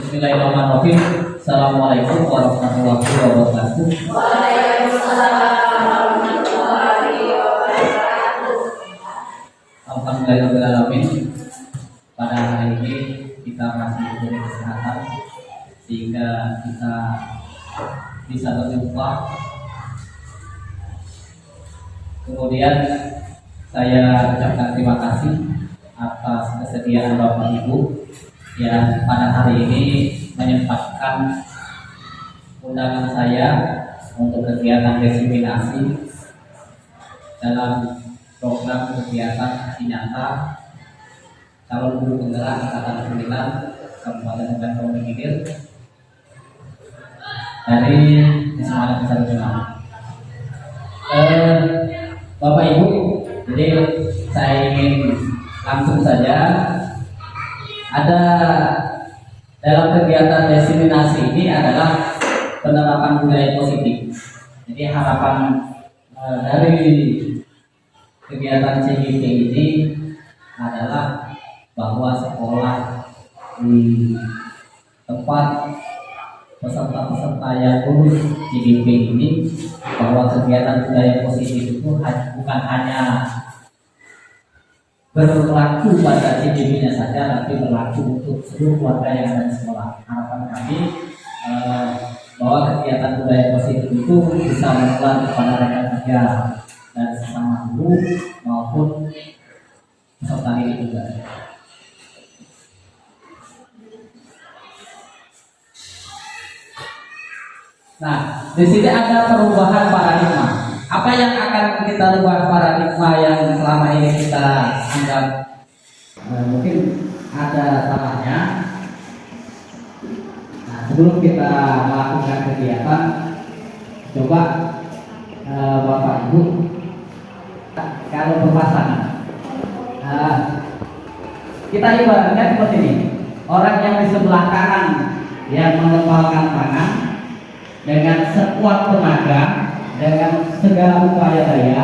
Bismillahirrahmanirrahim. Assalamualaikum warahmatullahi wabarakatuh. Waalaikumsalam warahmatullahi wabarakatuh. Alhamdulillahirrahmanirrahim. Pada hari ini kita masih diberi kesehatan sehingga kita bisa berjumpa. Kemudian saya ucapkan terima kasih atas kesediaan Bapak Ibu yang pada hari ini menyempatkan undangan saya untuk kegiatan diseminasi dalam program kegiatan Sinata calon guru penggerak angkatan 9 Kabupaten Bandung Hilir dari Semarang Besar Jemaah. Bapak Ibu, jadi saya ingin langsung saja ada dalam kegiatan diseminasi ini adalah penerapan budaya positif. Jadi harapan dari kegiatan CGP ini adalah bahwa sekolah di tempat peserta-peserta yang lulus CGP ini, bahwa kegiatan budaya positif itu bukan hanya berlaku pada CGP-nya saja, tapi berlaku untuk seluruh warga yang ada di sekolah. Harapan kami bahwa kegiatan budaya positif itu bisa menular kepada rekan kerja dan sesama guru maupun peserta didik juga. Nah, di sini ada perubahan paradigma. Apa yang akan kita rubah paradigma yang selama ini kita anggap mungkin ada salahnya. Nah, sebelum kita melakukan kegiatan, coba Bapak Ibu kalau berpasangan, kita ibaratkan seperti ini. Orang yang di sebelah kanan yang mengepalkan tangan dengan sekuat tenaga, dengan segala upaya daya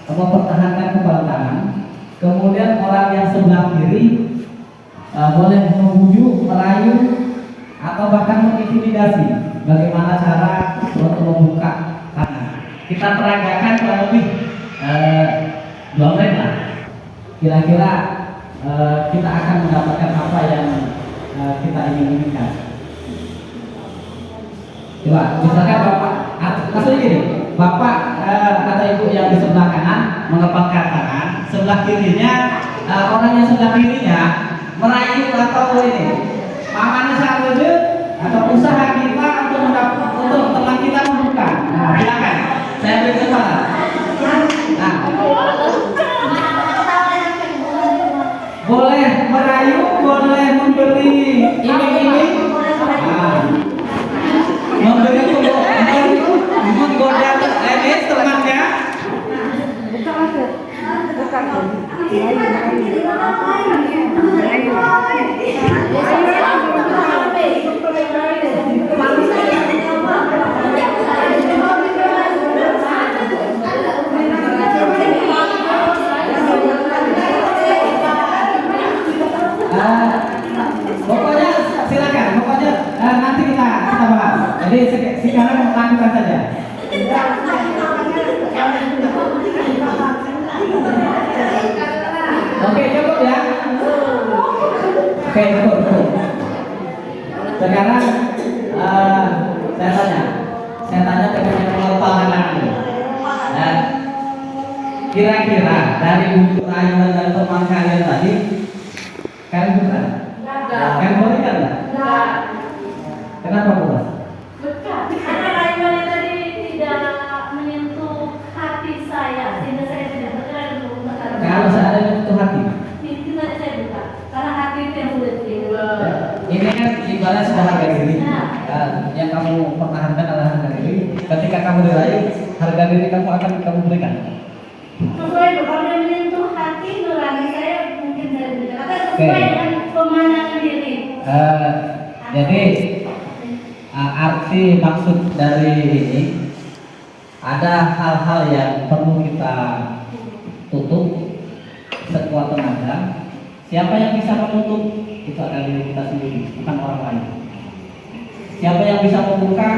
mempertahankan kepalan tangan. Kemudian orang yang sebelah kiri boleh membujuk, merayu, atau bahkan mengintimidasi bagaimana cara untuk membuka tangan. Kita peragakan kurang lebih 2 menit lah. Kira-kira kita akan mendapatkan apa yang kita inginkan. Coba, misalkan Bapak, maksudnya gini, Bapak atau Ibu yang di sebelah kanan mengepalkan tangan, sebelah kirinya orang yang sebelah kirinya merayu atau ini, pamannya sahaja atau usaha kita untuk teman kita membuka. Nah, silakan, saya beri kesempatan. Nah, boleh merayu, boleh memberi iming-iming. Memberi menggoda ini temannya. Pokoknya silakan, pokoknya nanti kita bahas. Jadi sekarang lakukan saja. Oke, cukup ya. Oke, cukup. Sekarang saya tanya dengan yang mengepalkan tangan ini. Dan kira-kira dari buku rayuan dan teman kalian tadi, kalian bukan? Kalian boleh kan? Kenapa bukan? Karena rayuannya tadi tidak menyentuh hati saya, sehingga saya tidak bergerak untuk mempertahankan. Kalau seandainya itu hati, Itu tadi saya buka, karena hati itu yang sudah timbul. ini kan ibarat sudah harga diri. Yang kamu pertahankan adalah harga diri. Ketika kamu dirayu, harga diri kamu akan kamu berikan. Sesuai kalau yang menyentuh hati nurani saya, mungkin saya berikan. Atau sesuai dengan pemandangan diri. Jadi arti maksud dari ini ada hal-hal yang perlu kita tutup sekuat tenaga. Siapa yang bisa menutup itu adalah diri kita sendiri, bukan orang lain. Siapa yang bisa membuka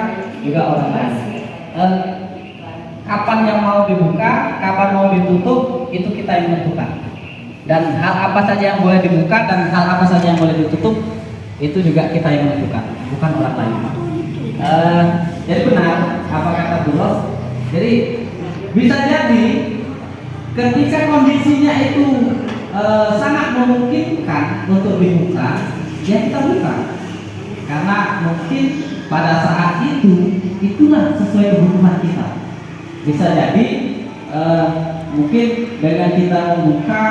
juga orang lain. Kapan yang mau dibuka, kapan mau ditutup, itu kita yang menentukan. Dan hal apa saja yang boleh dibuka dan hal apa saja yang boleh ditutup, itu juga kita yang menentukan, bukan orang lain. Jadi benar apa kata Buros. Jadi bisa jadi ketika kondisinya itu sangat memungkinkan untuk dibuka, ya kita buka. Karena mungkin pada saat itu itulah sesuai kebutuhan kita. Bisa jadi mungkin dengan kita membuka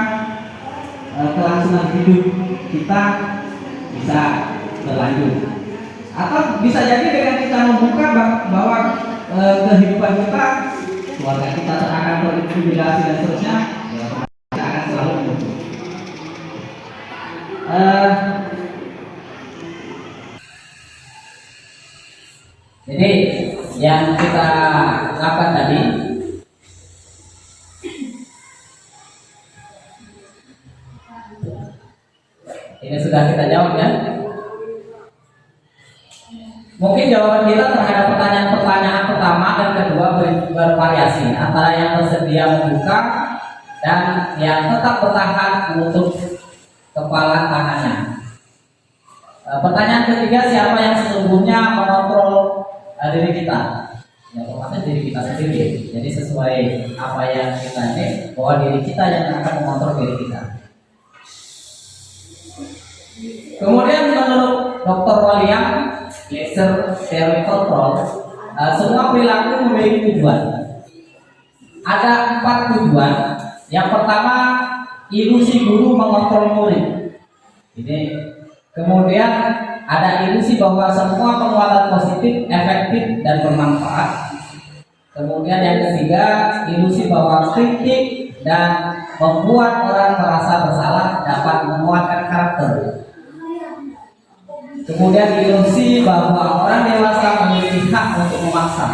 kelangsungan hidup kita bisa berlanjut, atau bisa jadi dengan kita membuka bahwa kehidupan kita, keluarga kita akan terintegrasi dan seterusnya, ya, kita akan selalu mendukung. Jadi yang kita lakukan tadi ini sudah kita jawab ya. Mungkin jawaban kita terhadap pertanyaan pertama dan kedua bervariasi antara yang bersedia membuka dan yang tetap bertahan menutup kepala tangannya. Pertanyaan ketiga, siapa yang sesungguhnya mengontrol diri kita? Ya, otomatis diri kita sendiri. Jadi sesuai apa yang kita ini, bahwa diri kita yang akan mengontrol diri kita. Kemudian menurut Dr. William Laser Theory Control, semua perilaku memiliki tujuan. Ada 4 tujuan. Yang pertama, ilusi guru mengontrol murid. Ini. Kemudian ada ilusi bahwa semua penguatan positif, efektif dan bermanfaat. Kemudian yang ketiga, ilusi bahwa kritik dan membuat orang merasa bersalah dapat menguatkan karakter. Kemudian ilusi bahwa orang dewasa memiliki hak untuk memaksa.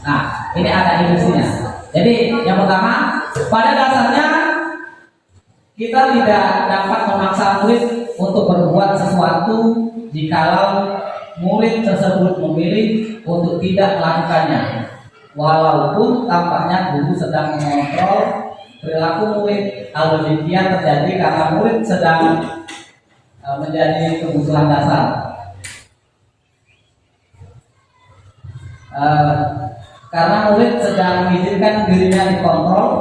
Nah, ini ada ilusinya. Jadi yang pertama, pada dasarnya kita tidak dapat memaksa murid untuk berbuat sesuatu jikalau murid tersebut memilih untuk tidak melakukannya, walaupun tampaknya guru sedang mengontrol perilaku murid. Hal demikian terjadi karena murid sedang menjadi kebutuhan dasar. Karena murid sedang mengizinkan dirinya dikontrol,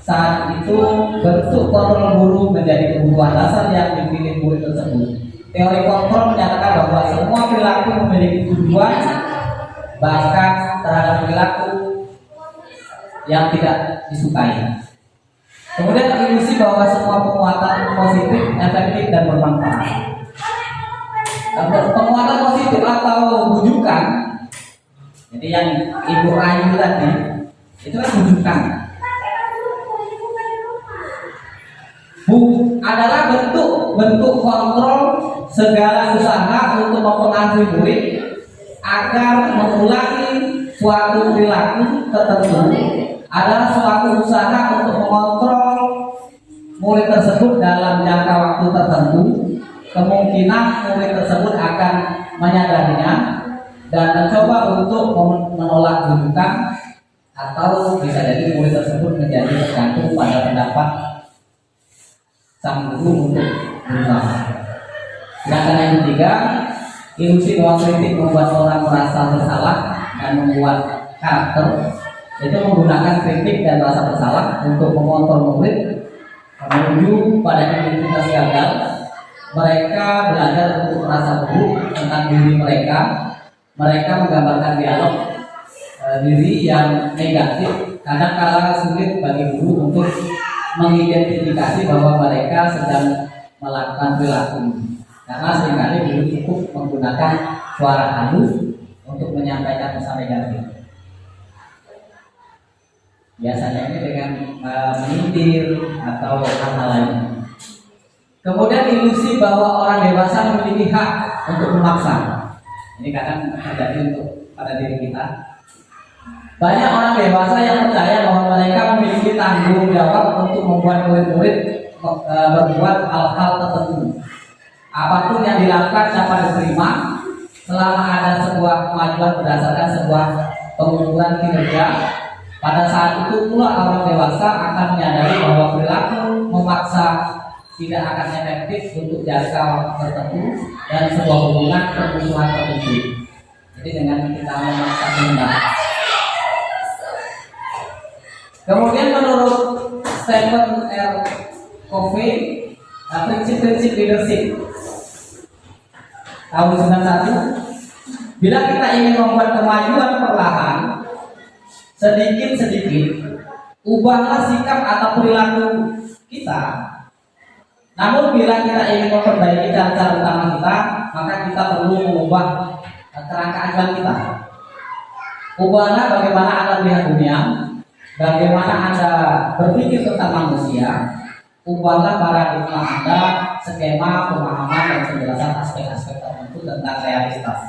saat itu bentuk kontrol guru menjadi kebutuhan dasar yang dipilih murid tersebut. Teori kontrol menyatakan bahwa semua perilaku memiliki tujuan, bahkan terhadap perilaku yang tidak disukai. Kemudian ilusi bahwa semua penguatan positif, efektif dan bermanfaat. Penguatan positif atau bujukan, jadi yang Ibu Ayu tadi, itu kan bujukan. Adalah bentuk kontrol segala usaha untuk mempengaruhi murid agar mengulangi suatu perilaku tertentu. Adalah suatu usaha untuk mengontrol murid tersebut dalam jangka waktu tertentu. Kemungkinan murid tersebut akan menyadarinya dan mencoba untuk menolak rujukan, atau bisa jadi murid tersebut menjadi tergantung pada pendapat sang guru untuk berusaha. Sedangkan yang ketiga, ilusi bahwa kritik membuat orang merasa bersalah dan membuat karakter, itu menggunakan kritik dan rasa bersalah untuk mengontrol murid menuju pada identitas gagal. Mereka belajar untuk merasa buruk tentang diri mereka. Mereka menggambarkan dialog diri yang negatif. Kadang-kala sulit bagi guru untuk mengidentifikasi bahwa mereka sedang melakukan perilaku, karena seringkali guru cukup menggunakan suara halus untuk menyampaikan pesan negatif. Biasanya ini dengan menyindir atau hal-hal lain. Kemudian ilusi bahwa orang dewasa memiliki hak untuk memaksa. Ini kadang terjadi untuk pada diri kita. Banyak orang dewasa yang percaya bahwa mereka memiliki tanggung jawab untuk membuat murid-murid berbuat hal-hal tertentu apapun yang dilakukan dapat diterima selama ada sebuah kemajuan berdasarkan sebuah pengukuran kinerja. Pada saat itu pula orang dewasa akan menyadari bahwa perilaku memaksa tidak akan efektif untuk jangka waktu tertentu dan sebuah hubungan permusuhan tertentu. Jadi dengan kita memaksa kehendak. Kemudian menurut Stephen R. Covey, prinsip-prinsip leadership tahun 91, bila kita ingin membuat kemajuan perlahan, sedikit-sedikit, ubahlah sikap atau perilaku kita. Namun bila kita ingin memperbaiki cara utama kita, maka kita perlu mengubah kerangka ajaran kita. Ubahlah bagaimana Anda melihat dunia, bagaimana Anda berpikir tentang manusia. Ubahlah paradigma Anda, skema pemahaman dan penjelasan aspek-aspek tertentu tentang realitas.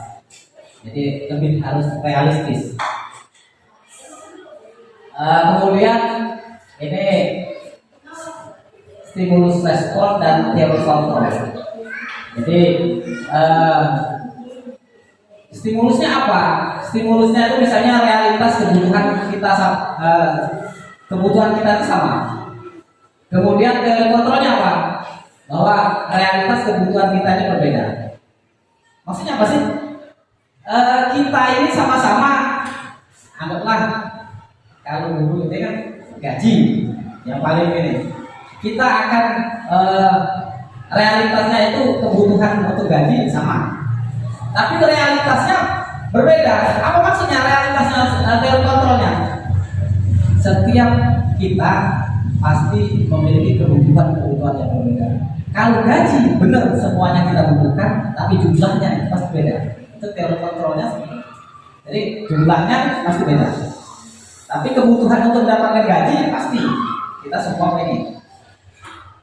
Jadi lebih harus realistis. Kemudian ini stimulus respon dan teori kontrol. Jadi stimulusnya apa? Stimulusnya itu misalnya realitas kebutuhan kita itu sama. Kemudian teori kontrolnya apa? Bahwa realitas kebutuhan kita ini berbeda. Maksudnya apa sih? Kita ini sama-sama, anggaplah kalau dulu itu kan gaji yang paling ini. Kita akan realitasnya itu kebutuhan untuk gaji sama. Tapi realitasnya berbeda. Apa maksudnya realitasnya teori kontrolnya? Setiap kita pasti memiliki kebutuhan yang berbeda. Kalau gaji benar semuanya kita butuhkan, tapi jumlahnya itu pasti beda. Itu teori kontrolnya. Jadi jumlahnya pasti beda. Tapi kebutuhan untuk mendapatkan gaji pasti kita semua ini.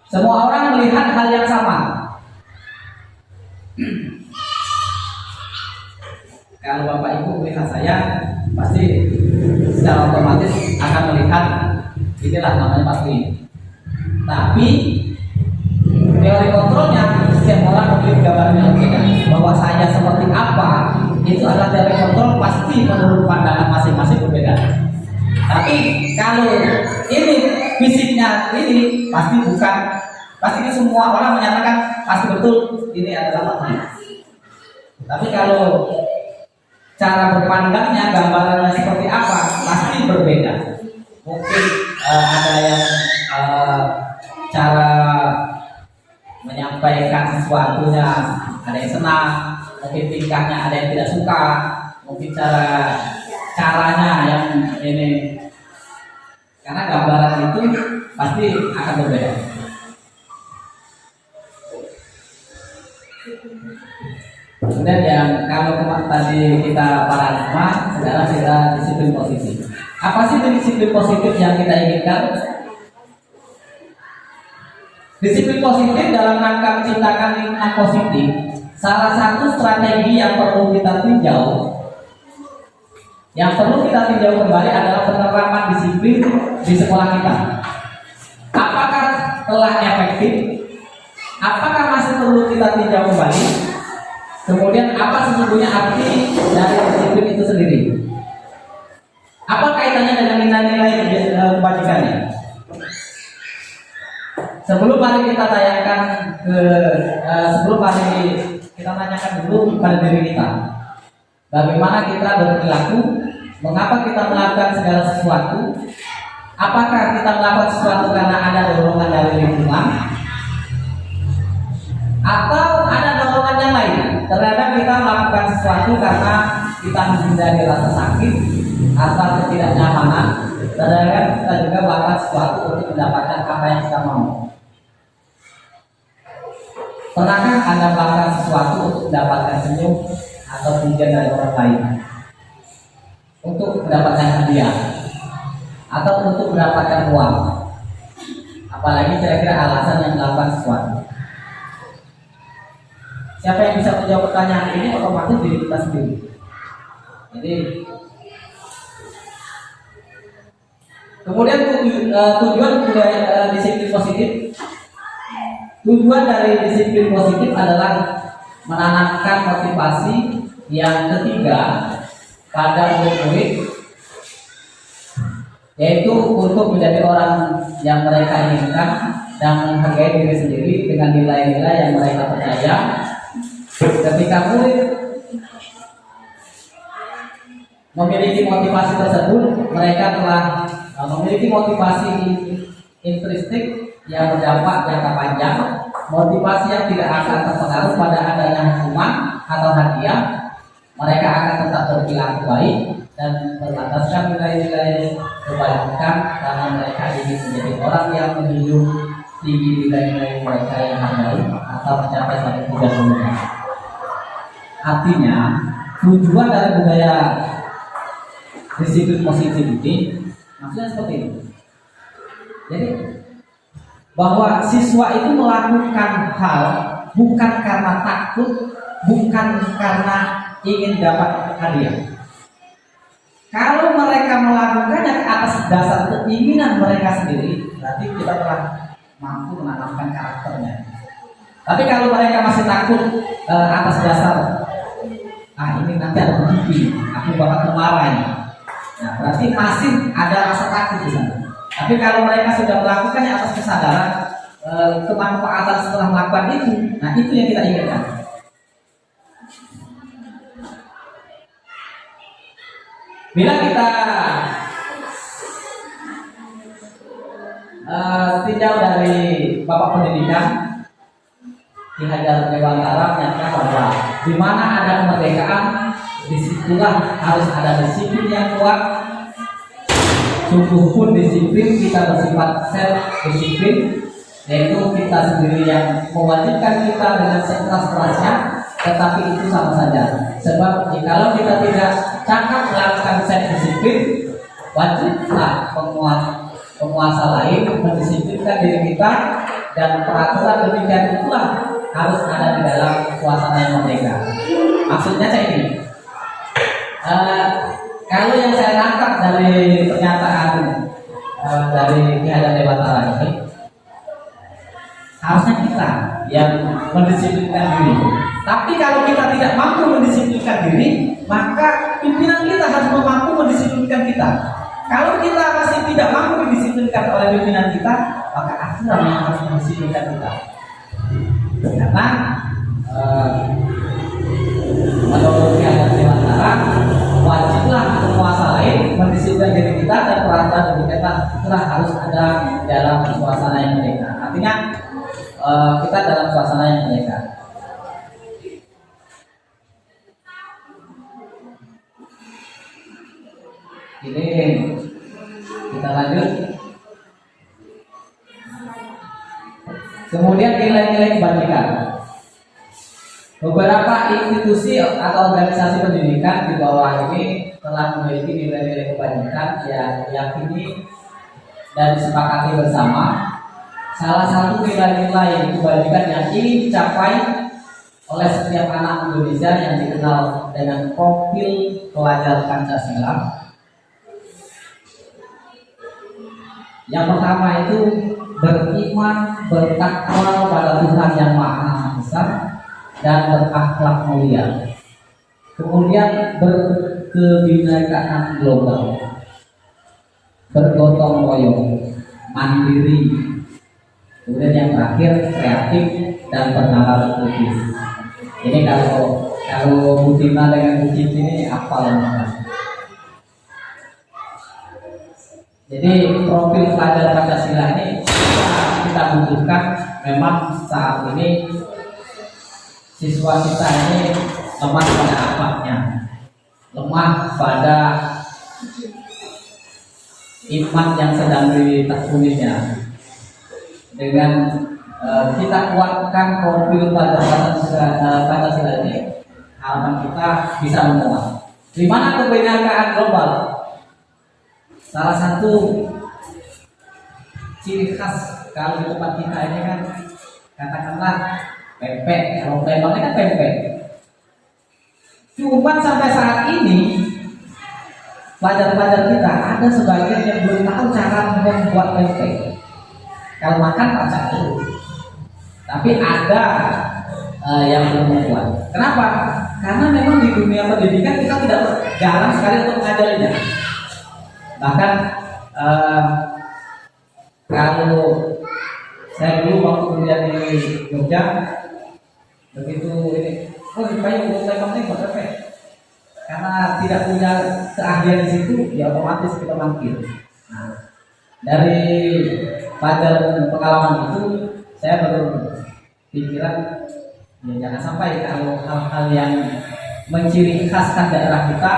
Semua orang melihat hal yang sama. Kalau Bapak Ibu melihat saya, pasti secara otomatis akan melihat inilah namanya pasti. Tapi teori kontrolnya setiap orang memiliki gambaran yang berbeda. Bahwa saya seperti apa itu adalah teori kontrol pasti menurut pandangan masing-masing berbeda. Tapi kalau ini fisiknya ini pasti bukan, pasti ini semua orang menyatakan pasti betul ini adalah pasti. Tapi kalau cara berpandangnya, gambarannya seperti apa pasti berbeda. Mungkin ada yang cara menyampaikan sesuatunya ada yang senang, mungkin tingkahnya ada yang tidak suka, mungkin caranya yang ini, karena gambaran itu pasti akan berbeda. Kemudian yang kalau tadi kita paradigma, sekarang kita disiplin positif. Apa sih disiplin positif yang kita inginkan? Disiplin positif dalam rangka menciptakan lingkungan positif. Salah satu strategi yang perlu kita tinjau, kembali adalah penerapan disiplin di sekolah kita. Apakah telah efektif? Apakah masih perlu kita tinjau kembali? Kemudian apa sesungguhnya arti dari disiplin itu sendiri? Apa kaitannya dengan nilai-nilai kebajikannya? Sebelum mari kita tayangkan sebelum mari kita tanyakan dulu pada diri kita, bagaimana kita berperilaku, mengapa kita melakukan segala sesuatu, apakah kita melakukan sesuatu karena ada dorongan dari lingkungan, atau ada dorongan yang lain. Terkadang kita melakukan sesuatu karena kita menghindari rasa sakit atau ketidaknyamanan. Terkadang kita juga melakukan sesuatu untuk mendapatkan apa yang kita mau. Pernahkah Anda melakukan sesuatu untuk mendapatkan senyum atau pujian dari orang lain? Untuk mendapatkan hadiah atau untuk mendapatkan uang? Apalagi kira-kira alasan yang melakukan sesuatu. Siapa yang bisa menjawab pertanyaan ini otomatis diri kita sendiri. Jadi kemudian tujuan disiplin positif. Tujuan dari disiplin positif adalah menanamkan motivasi yang ketiga pada murid, yaitu untuk menjadi orang yang mereka inginkan dan menghargai diri sendiri dengan nilai-nilai yang mereka percaya. Ketika murid memiliki motivasi tersebut, mereka telah memiliki motivasi intrinsik yang berdampak jangka panjang, motivasi yang tidak akan terpengaruh pada adanya hukuman atau hadiah. Mereka akan tetap berperilaku baik dan berlandaskan nilai-nilai kebaikan karena mereka ingin menjadi orang yang menjunjung tinggi nilai-nilai mereka yang harmoni atau mencapai satu tujuan umum. Artinya, tujuan dari budaya disiplin positif ini maksudnya seperti ini. Jadi bahwa siswa itu melakukan hal bukan karena takut, bukan karena ingin dapat hadiah. Kalau mereka melakukannya atas dasar keinginan mereka sendiri, berarti kita telah mampu menanamkan karakternya. Tapi kalau mereka masih takut atas dasar ini nanti ada begini, aku bakal kemarahin. Nah, berarti masih ada rasa takut di sana. Tapi kalau mereka sudah melakukannya atas kesadaran kemanfaatan setelah melakukan itu, nah itu yang kita inginkan. Bila kita tinjau dari Bapak Pendidikan Ki Hajar Dewantara menyatakan bahwa di mana ada kemerdekaan, disitulah harus ada disiplin yang kuat. Sungguh pun disiplin kita bersifat self disiplin, yaitu kita sendiri yang mewajibkan kita dengan sekeras-kerasnya, tetapi itu sama saja. Sebab jikalau kita tidak cakap melakukan self disiplin, wajiblah penguasa lain mendisiplinkan diri kita, dan peraturan demikian itulah harus ada di dalam suasana yang merdeka. Maksudnya saya ini. Kalau yang saya tangkap dari pernyataan dari Ki Hajar Dewantara ini, harusnya kita yang mendisiplinkan diri. Tapi kalau kita tidak mampu mendisiplinkan diri, maka pimpinan kita harus mampu mendisiplinkan kita. Kalau kita masih tidak mampu didisiplinkan oleh pimpinan kita, maka aturan yang harus mendisiplinkan kita. Karena menurut Ki Hajar Dewantara, wajiblah penguasa lain mendisiplinkan diri kita, dan peraturan demi kita itulah harus ada dalam suasana yang merdeka. Artinya kita dalam suasana yang merdeka. Ini kita lanjut. Kemudian nilai-nilai kebajikan. Beberapa institusi atau organisasi pendidikan di bawah ini telah memiliki nilai-nilai kebajikan yang diyakini dan disepakati bersama. Salah satu nilai-nilai kebajikan yang ingin dicapai oleh setiap anak Indonesia yang dikenal dengan profil pelajar Pancasila. Yang pertama itu beriman, bertakwa pada Tuhan yang Maha Besar dan berakhlak mulia. Kemudian berkebinekaan global, bergotong royong, mandiri. Kemudian yang terakhir kreatif dan bernalar kritis. Ini kalau Bu Tina dengan Bu Cici ini apa namanya? Jadi profil pelajar Pancasila ini kita butuhkan. Memang saat ini siswa kita ini lemah pada apanya, lemah pada iman yang sedang ditekuninya. Dengan kita kuatkan profil pada Pancasila ini, harapan kita bisa menguat. Di mana kebinekaan global? Salah satu ciri khas kalau di tempat kita ini kan, katakanlah pempek, kalau Palembangnya kan pempek. Cuma sampai saat ini pelajar-pelajar kita ada sebagian yang belum tahu cara membuat pempek. Kalau makan pacak dulu. tapi ada yang belum kuat. Kenapa? Karena memang di dunia pendidikan kita tidak jarang sekali untuk mengajarinya. Bahkan kalau saya dulu waktu kuliah di Jogja, begitu ini, kayak mulai penting karena tidak punya keahlian di situ, ya otomatis kita mangkir. Nah, dari pada pengalaman itu, saya berpikiran, ya jangan sampai kalau hal-hal yang menciri khaskan daerah kita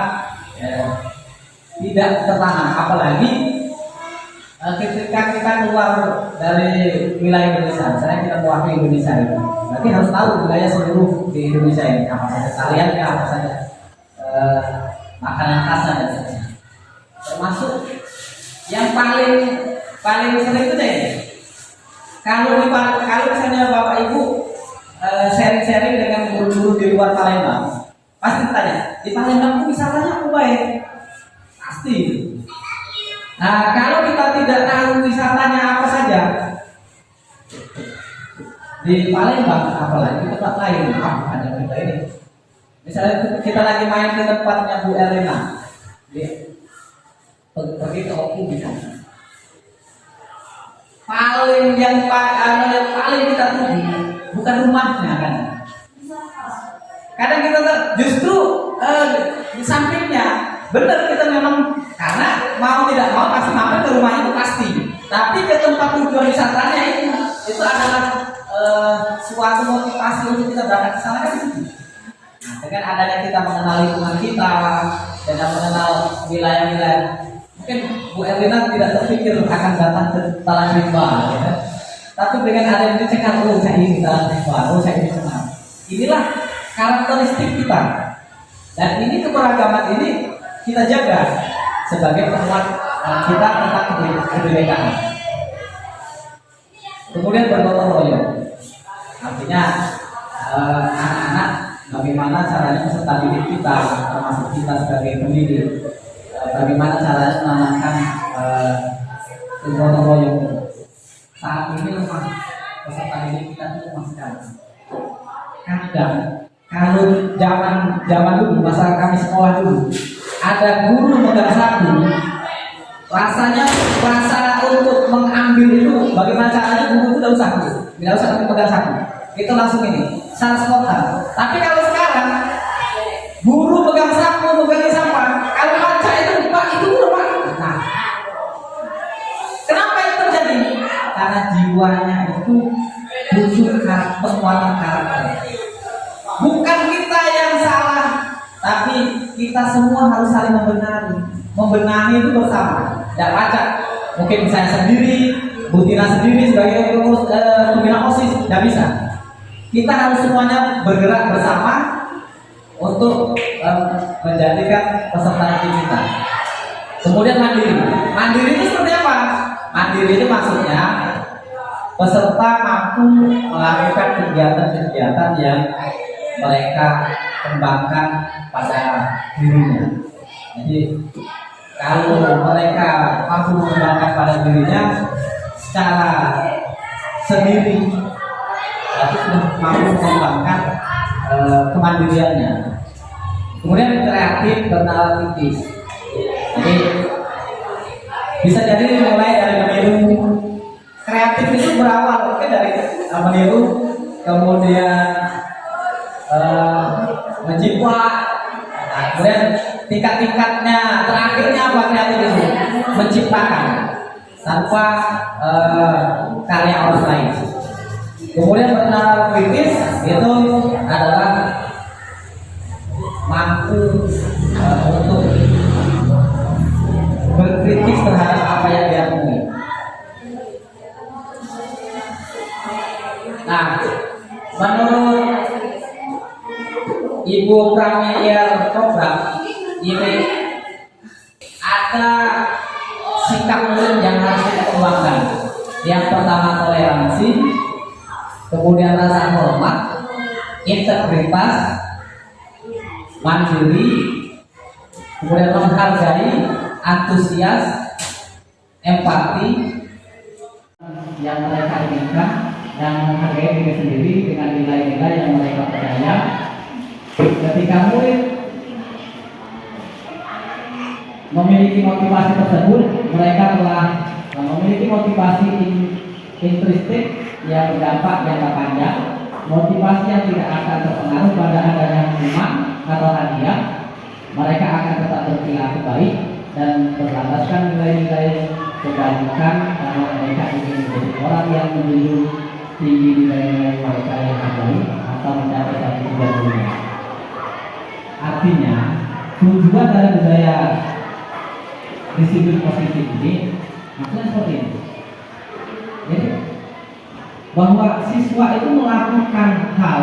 tidak tertanam, apalagi ketika kita keluar dari wilayah Indonesia. Saya tidak mewakili Indonesia ini, berarti harus tahu wilayah seluruh di Indonesia ini apa saja tariannya, apa saja makanan khasnya dan sebagainya. Termasuk yang paling sering itu deh. Kalau misalnya Bapak Ibu sharing-sharing dengan guru-guru di luar Palembang, pasti tanya, di Palembang itu wisatanya apa baik? Pasti. Nah, kalau kita tidak tahu wisatanya apa saja di Palembang, apalagi tempat lain, ada kita ini. Misalnya kita lagi main di tempatnya Bu Elena, pergi ke Oku bisa. Yang paling kita tuju bukan rumahnya kan. Kadang kita justru di sampingnya, benar kita memang karena mau tidak mau pasti mampir ke rumahnya itu pasti. Tapi ke tempat tujuan wisatanya itu adalah suatu motivasi untuk kita berangkat ke sana kan di situ. Nah, dengan adanya kita mengenal lingkungan kita, dengan mengenal wilayah-wilayah, mungkin Bu Erlina tidak terpikir akan datang ke Talang Rimba, ya. Tapi dengan adanya itu cekal, oh saya ini Talang Rimba, oh saya ini senang. Inilah karakteristik kita, dan ini keberagaman ini kita jaga sebagai penguat kita tentang kebinekaan. Kemudian bergotong royong, artinya anak-anak bagaimana caranya peserta didik kita, termasuk kita sebagai pendidik, bagaimana caranya menanamkan gotong royong. Saat ini lemah, peserta didik kita itu lemah sekali. Kadang kalau zaman dulu, masa kami sekolah dulu, ada guru megang sapu, rasa untuk mengambil itu bagaimana caranya, guru itu tidak usah kami pegang sapu, itu langsung ini sangat spontan. Tapi kalau sekarang guru pegang sapu, pegang sampah, kalau baca itu Pak itu guru Pak. Nah, kenapa itu terjadi? Karena jiwanya itu butuh penguatan karakter. Bukan kita yang salah, tapi kita semua harus saling membenahi itu bersama. Tidak baca, mungkin saya sendiri, Bu Tina sendiri sebagai pembina OSIS, tidak bisa. Kita harus semuanya bergerak bersama untuk menjadikan peserta didik kita. Kemudian mandiri itu seperti apa? Mandiri itu maksudnya peserta mampu melakukan kegiatan-kegiatan yang mereka kembangkan pada dirinya. Jadi kalau mereka mampu mengembangkan pada dirinya secara sendiri, berarti sudah mampu mengembangkan kemandiriannya. Kemudian kreatif bernalar kritis. Jadi bisa jadi mulai dari meniru. Kreatif itu berawal mungkin dari meniru, kemudian menjiplak. Nah, kemudian tingkat-tingkatnya terakhirnya apa kreatif itu? Menciptakan tanpa karya orang lain. Kemudian bernalar kritis itu adalah mampu untuk berkritik terhadap apa yang dia temui. Nah, menurut Ibu Pramelia Program ini ada sikap murid yang harus kita kembangkan. Yang pertama toleransi, kemudian rasa hormat, integritas, mandiri, kemudian menghargai, antusias, empati yang mereka inginkan dan menghargai diri sendiri dengan nilai-nilai yang mereka percaya. Ketika murid memiliki motivasi tersebut, mereka telah memiliki motivasi intrinsik yang berdampak jangka panjang, motivasi yang tidak akan terpengaruh pada adanya hukuman atau hadiah. Mereka akan tetap berperilaku baik dan berlandaskan nilai-nilai kebajikan karena mereka ingin menjadi orang yang menjunjung tinggi nilai-nilai mereka yang baik atau mencapai satu tujuan dunia. Artinya, tujuan dari budaya disiplin positif ini maksudnya seperti ini. Jadi, bahwa siswa itu melakukan hal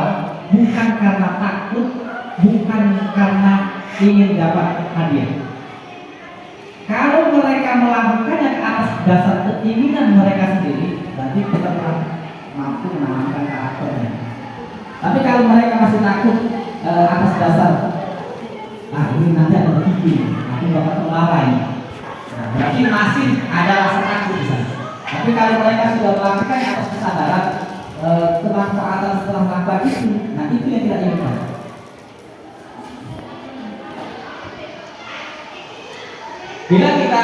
bukan karena takut, bukan karena ingin dapat hadiah. Kalau mereka melakukannya ke atas dasar keinginan mereka sendiri, berarti kita telah mampu menanamkan karakternya. Tapi kalau mereka masih takut atas dasar, ini nanti ada begini, aku bakal kemarahin. Nah, berarti masih ada rasa takut di sana. Tapi kalau mereka sudah melakukan atas kesadaran kemanfaatan setelah melakukan itu, nah itu yang tidak inginkan. Bila kita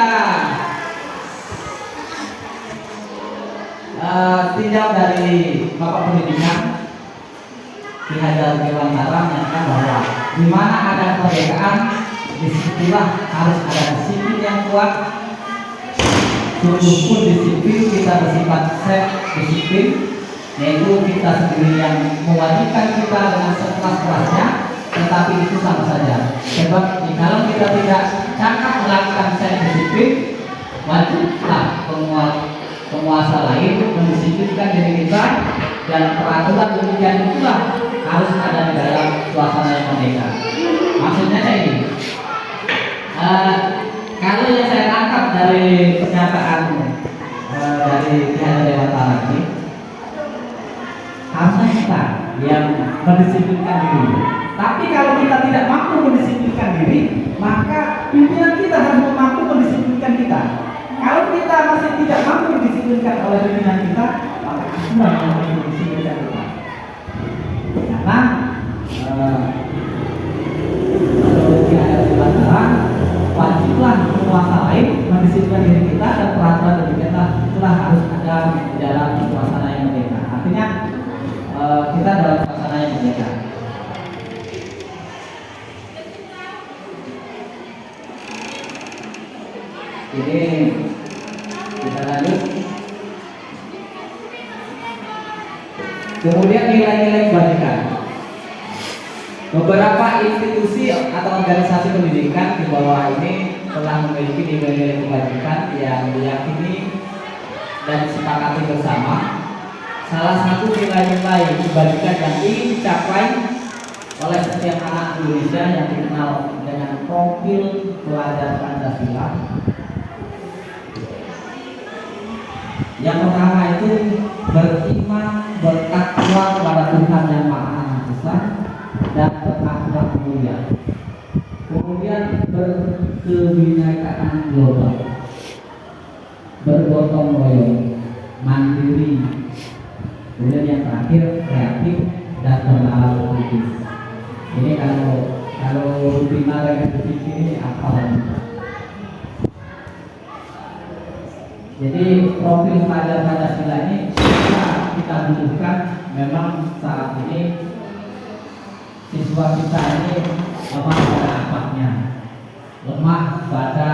tinjau dari Bapak Pendidikan Ki Hajar Dewantara menyatakan bahwa di mana ada kemerdekaan, disitulah harus ada disiplin yang kuat. Sungguh pun disiplin kita bersifat self disiplin, yaitu kita sendiri yang mewajibkan kita dengan sekeras-kerasnya, tetapi itu sama saja. Sebab kalau kita tidak cakap melakukan self disiplin, wajiblah penguasa lain mendisiplinkan diri kita, dan peraturan demikian itulah harus ada di dalam suasana yang merdeka. Maksudnya ini, kalau yang saya tangkap dari pernyataan dari Ki Hajar Dewantara ini, harusnya kita yang mendisiplinkan diri. Tapi kalau kita tidak mampu mendisiplinkan diri, maka pimpinan kita harus mampu mendisiplinkan kita. Kalau kita masih tidak mampu didisiplinkan oleh pimpinan kita, maka asuhan yang mampu mendisiplinkan kita. Karena menurut Ki Hajar Dewantara, wajiblah penguasa lain mendisiplinkan diri kita, dan peraturan demikianlah itulah harus ada di dalam suasana yang merdeka. Artinya kita dalam suasana yang merdeka. Ini kita lanjut. Kemudian nilai-nilai kebajikan. Beberapa institusi atau organisasi pendidikan di bawah ini telah memiliki nilai-nilai kebajikan yang diyakini dan disepakati bersama. Salah satu nilai-nilai kebajikan yang ingin dicapai oleh setiap anak Indonesia yang dikenal dengan profil pelajar Pancasila. Yang pertama itu beriman, bertakwa kepada Tuhan Yang Maha Esa dan berakhlak mulia. Kemudian berkebinekaan global, bergotong royong, mandiri. Kemudian yang terakhir kreatif dan bernalar kritis. Ini kalau bina dengan kritis ini apa lagi? Jadi profil pelajar Pancasila ini kita butuhkan. Memang saat ini siswa kita ini lemah pada akhlaknya, lemah pada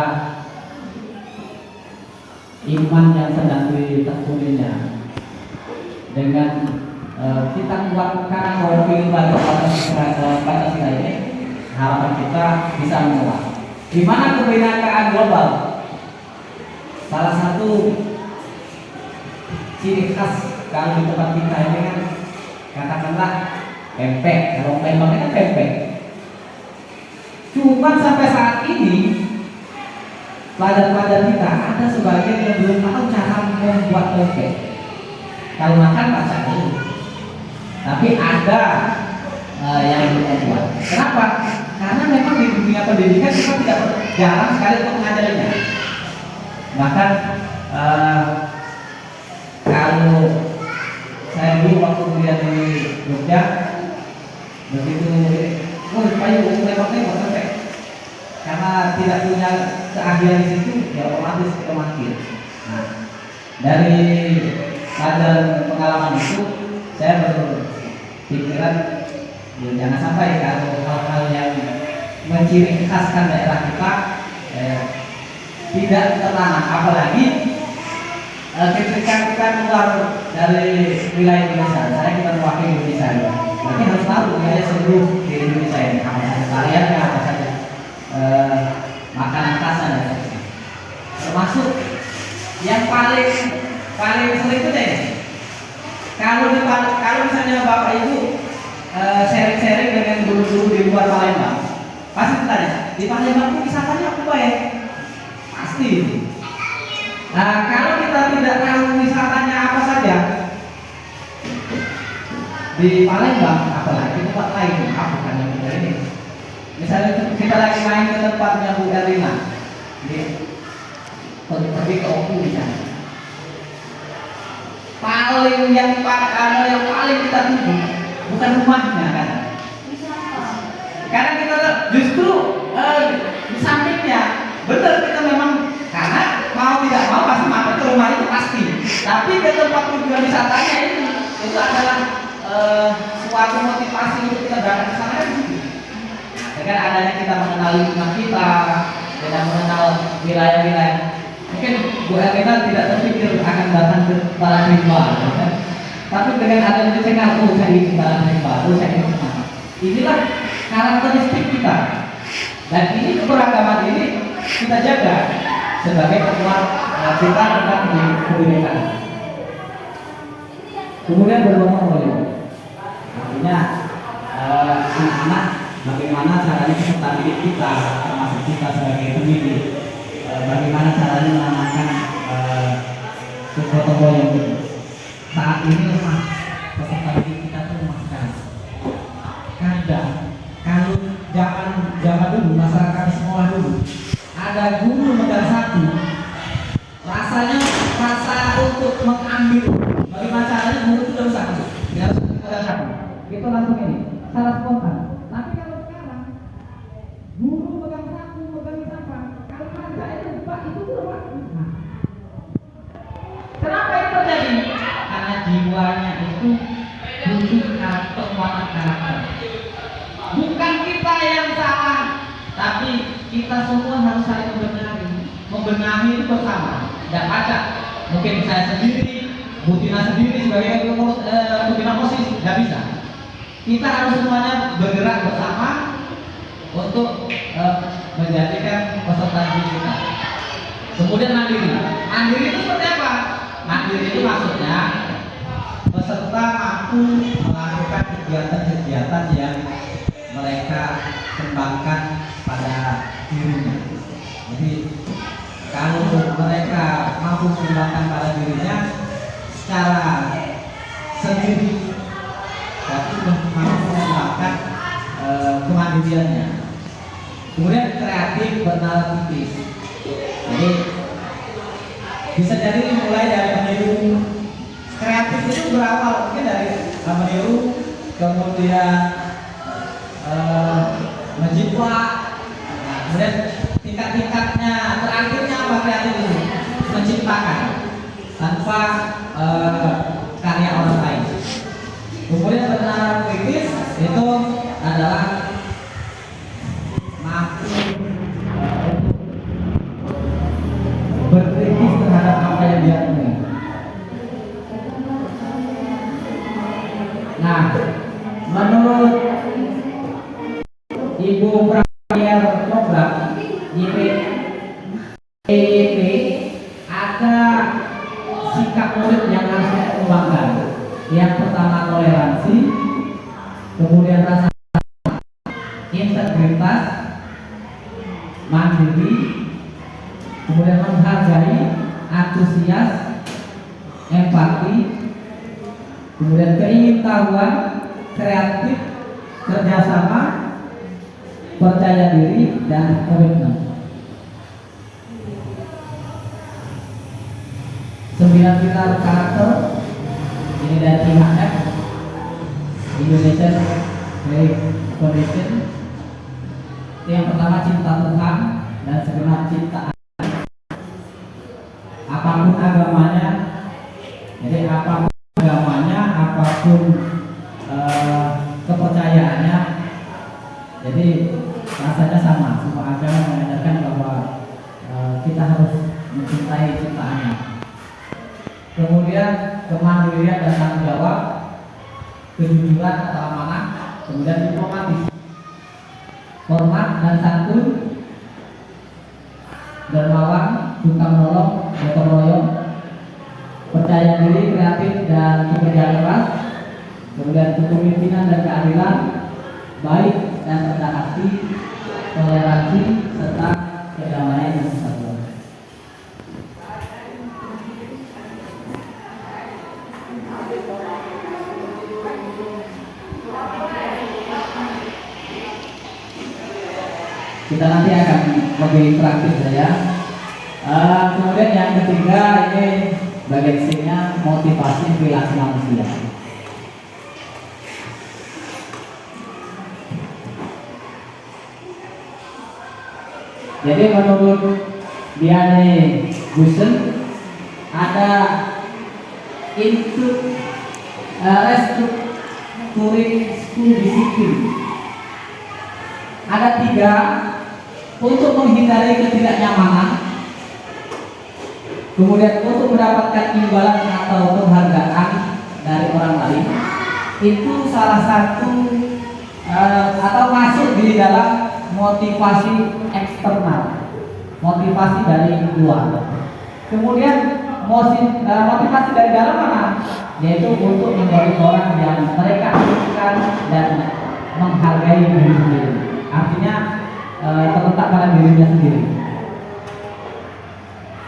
iman yang sedang ditekuninya. Dengan kita kuatkan profil Pancasila ini, harapan kita bisa menguat. Di mana kebinekaan global? Salah satu ciri khas kalau di tempat kita ini kan, katakanlah pempek, kalau Palembang kan pempek. Cuma sampai saat ini pelajar-pelajar kita ada sebagian yang belum tahu cara membuat pempek. Kalau makan masak dulu, tapi ada yang belum membuat. Kenapa? Karena memang di dunia pendidikan kita tidak jarang sekali untuk mengajarinya. Bahkan kalau saya payu tembak-tembak sampai karena tidak punya keahlian di situ, ya otomatis kita mati. Nah, dari pelajaran pengalaman itu saya berpikiran ya, jangan sampai kalau hal-hal yang menciri khaskan daerah kita tidak tertanam, apalagi ketika kita keluar dari wilayah Indonesia, saya kita mewakili Indonesia, berarti harus tahu wilayah seluruh di Indonesia ini apa saja variannya, apa saja makanan khasnya dan sebagainya. Termasuk yang paling sering itu deh, kalau misalnya bapak ibu sharing-sharing dengan guru-guru di luar Palembang, pasti bertanya, di Palembang itu wisatanya apa baik? Pasti. Nah, kalau kita tidak tahu wisatanya apa saja di Palembang, apalagi tempat lain, apa kan yang kita ini? Misalnya kita lagi main ke tempatnya Bu Erlina, pergi ke Oku misalnya. Yang paling kita tuju bukan rumahnya kan? Karena kita justru di sampingnya, benar kita memang karena mau tidak mau pasti mampir ke rumah itu pasti. Tapi ke tempat tujuan wisatanya itu adalah suatu motivasi untuk kita berangkat ke sana kan? Dengan adanya kita mengenal lingkungan kita, dengan mengenal wilayah-wilayah. Mungkin Bu Erlina tidak terpikir akan datang ke Palembang, kan? Tapi dengan adanya cengar, saya ingin Palembang, saya ingin kemana? Inilah karakteristik kita, dan ini keberagaman ini kita jaga sebagai keluar kita tetap di kebinekaan. Kemudian bergotong-royong, artinya anak-anak bagaimana caranya peserta didik kita, termasuk kita sebagai pendidik, bagaimana caranya menanamkan gotong royong ini. Saat ini lemah peserta didik kita itu lemah sekali. Kadang kalau zaman dulu masa kami sekolah dulu ada guru megang sapu, rasanya rasa untuk mengambil bagaimana caranya guru itu harus sapu, dia harus megang sapu, itu langsung ini secara spontan. Tapi kalau sekarang guru megang sapu, megang sampah, kalau ada itu pak itu berapa? Nah, kenapa itu terjadi? Karena jiwanya itu butuh penguatan karakter. Bukan kita yang salah, tapi kita semua harus saling membenahi itu bersama. Tidak acak. Mungkin saya sendiri, Bu Tina sendiri sebagai Bu Tina posisi tidak bisa. Kita harus semuanya bergerak bersama untuk menjadikan peserta didik kita. Kemudian mandiri. Mandiri itu seperti apa? Mandiri itu maksudnya peserta mampu melakukan kegiatan-kegiatan yang mereka kembangkan pada dirinya. Jadi kalau mereka mampu mengembangkan pada dirinya secara sendiri, tapi mampu mengembangkan kemandiriannya. Kemudian kreatif bernalar tipis. Jadi bisa jadi mulai dari meniru. Kreatif itu berawal mungkin dari meniru, kemudian menjiplak, kemudian tingkat-tingkatnya terakhirnya apa kreatif itu menciptakan tanpa karya orang lain. Kemudian bernalar kritis itu adalah mampu berkritis terhadap apa yang dia temui. Nah, menurut Ibu Prayer Program YPEP ada sikap murid yang harus dikembangkan. Yang pertama toleransi, kemudian rasa integritas, mandiri, kemudian menghargai, antusias, empati, kemudian keingintahuan, kreatif, kerjasama, percaya diri, dan komitmen. 9 pilar karakter ini dari IHF, Indonesian Health Foundation. Yang pertama cinta Tuhan dan segenap ciptaan. Apapun agamanya, jadi apapun agamanya, apapun kepercayaannya, jadi rasanya sama. Semua agama mengajarkan bahwa kita harus mencintai ciptaannya. Kemudian kemandirian dan tanggung jawab, kejujuran atau amanah, kemudian diplomatis, hormat dan santun, dermawan, suka menolong, gotong royong, percaya diri, kreatif dan pekerja keras, kemudian kepemimpinan dan keadilan, baik dan rendah hati, toleransi serta kedamaian dan persatuan. Kita nanti akan lebih praktis ya. Kemudian yang ketiga ini bagian C-nya motivasi perilaku manusia. Jadi menurut Diane Gusen ada restructuring school disiplin. Ada 3 untuk menghindari ketidaknyamanan, kemudian untuk mendapatkan imbalan atau penghargaan dari orang lain. Itu salah satu atau masuk di dalam motivasi eksternal, motivasi dari luar. Kemudian motivasi dari dalam mana? Yaitu untuk menjadi orang yang mereka inginkan dan menghargai diri sendiri. Artinya terletak pada dirinya sendiri.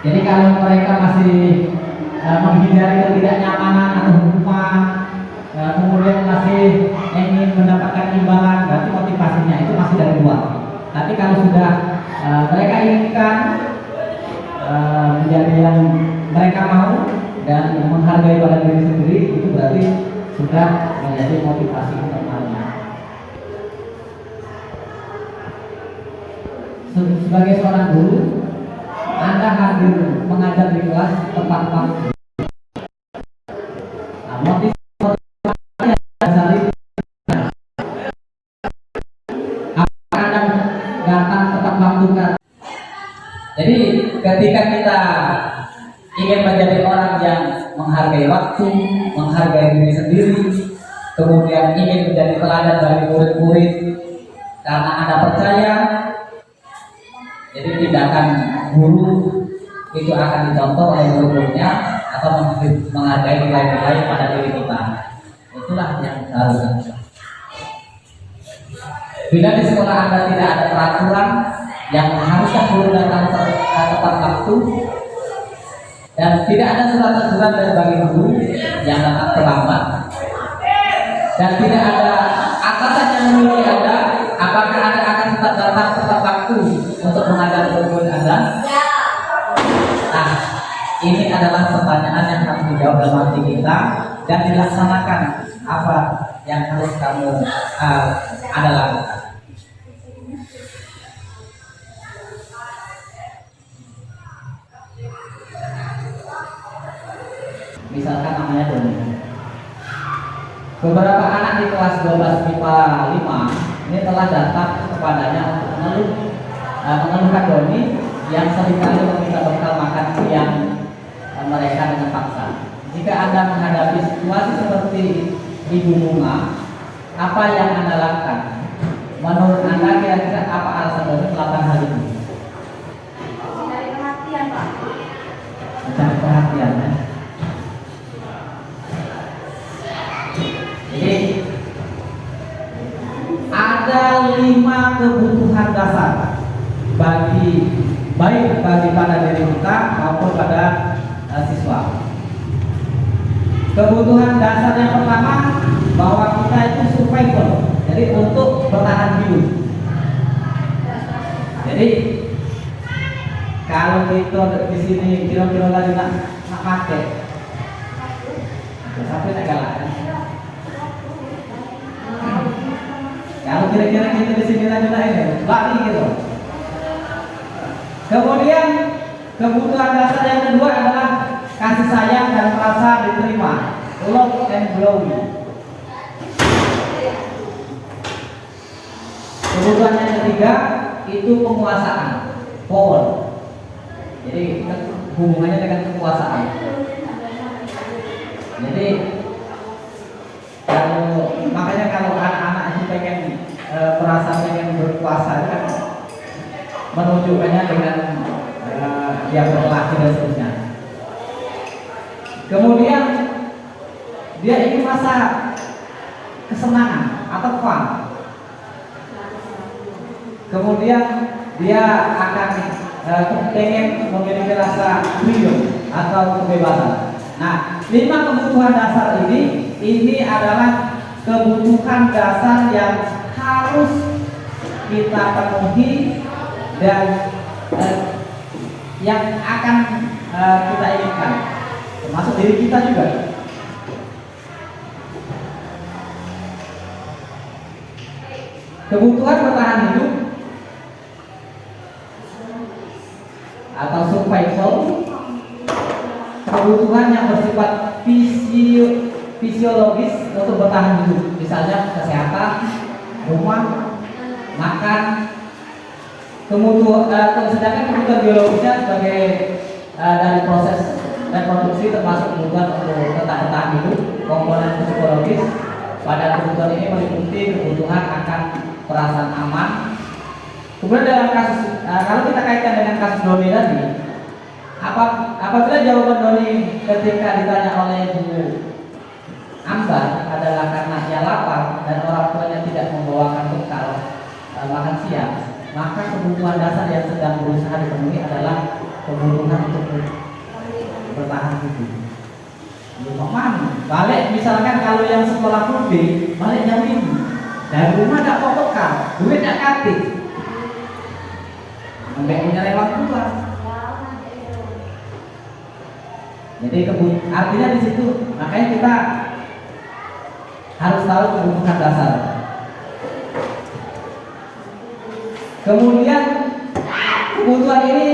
Jadi kalau mereka masih menghindari ketidaknyamanan atau hukuman, kemudian masih ingin mendapatkan imbalan, berarti motivasinya itu masih dari luar. Tapi kalau sudah mereka inginkan menjadi yang mereka mau dan menghargai pada diri sendiri, itu berarti sudah menjadi motivasi internalnya. Sebagai seorang guru, Anda hadir mengajar di kelas tepat waktu. Nah, motivasi dasari apakah Anda datang tepat waktu kan? Jadi ketika kita ingin menjadi orang yang menghargai waktu, menghargai diri sendiri, kemudian ingin menjadi teladan bagi murid-murid karena Anda percaya, jadi tindakan guru itu akan dicontoh oleh murid-muridnya atau menghargai nilai-nilai pada diri kita. Itulah yang seharusnya. Bila di sekolah Anda tidak ada peraturan yang harusnya guru datang tepat waktu dan tidak ada surat teguran dari bagi guru yang datang terlambat dan tidak ada atasan yang memilih Anda, apakah Anda akan tetap datang tepat waktu untuk mengajar murid Anda? Nah, ini adalah pertanyaan yang harus dijawab dalam hati kita dan dilaksanakan apa yang harus kamu Anda lakukan. Misalkan namanya Doni. Beberapa anak di kelas 12 MIPA 5 ini telah datang kepadanya untuk mengeluhkan Doni yang seringkali meminta bekal makan siang mereka dengan paksa. Jika Anda menghadapi situasi seperti Ibu Bunga, apa yang Anda lakukan? Menurut Anda kira-kira apa alasan Doni melakukan hal ini? Mencari perhatian, Pak. Mencari perhatian ya. Jadi ada 5 kebutuhan dasar baik bagi pada diri kita maupun pada siswa. Kebutuhan dasar yang pertama bahwa kita itu survival, jadi untuk bertahan hidup. Jadi kalau kita di sini kira-kira lagi nak pakai, sampai tak galak. Kalau kira-kira kita di sini lagi ini, lari Kemudian kebutuhan dasar yang kedua adalah kasih sayang dan merasa diterima, love and belonging. Kebutuhan yang ketiga itu penguasaan, power. Jadi hubungannya dengan kekuasaan. Jadi makanya kalau anak-anak itu pengen merasa pengen berkuasa kan menunjukkannya dengan dia berlaki dan seterusnya. Kemudian dia ingin merasa kesenangan atau fun. Kemudian dia akan pengen memiliki rasa freedom atau kebebasan. Nah, 5 kebutuhan dasar ini adalah kebutuhan dasar yang harus kita penuhi dan yang akan kita inginkan, termasuk diri kita juga. Kebutuhan bertahan hidup atau survival, kebutuhan yang bersifat fisiologis untuk bertahan hidup, misalnya kesehatan, rumah, makan. Sedangkan kebutuhan biologisnya sebagai dari proses reproduksi termasuk kebutuhan untuk tetap bertahan hidup. Komponen psikologis pada kebutuhan ini meliputi kebutuhan akan perasaan aman. Kemudian dalam kasus kalau kita kaitkan dengan kasus Doni tadi, apabila jawaban Doni ketika ditanya oleh Bu Ambar adalah karena ia lapar dan orang tuanya tidak membawakan bekal makan siang, maka kebutuhan dasar yang sedang berusaha dipenuhi adalah kebutuhan untuk bertahan hidup. Balik misalkan kalau yang sekolah full day, balik jam 5 dari rumah tidak bawa bekal, duit tidak katik, nggak punya lewat tua. Jadi artinya di situ, makanya kita harus tahu kebutuhan dasar. Kemudian kebutuhan ini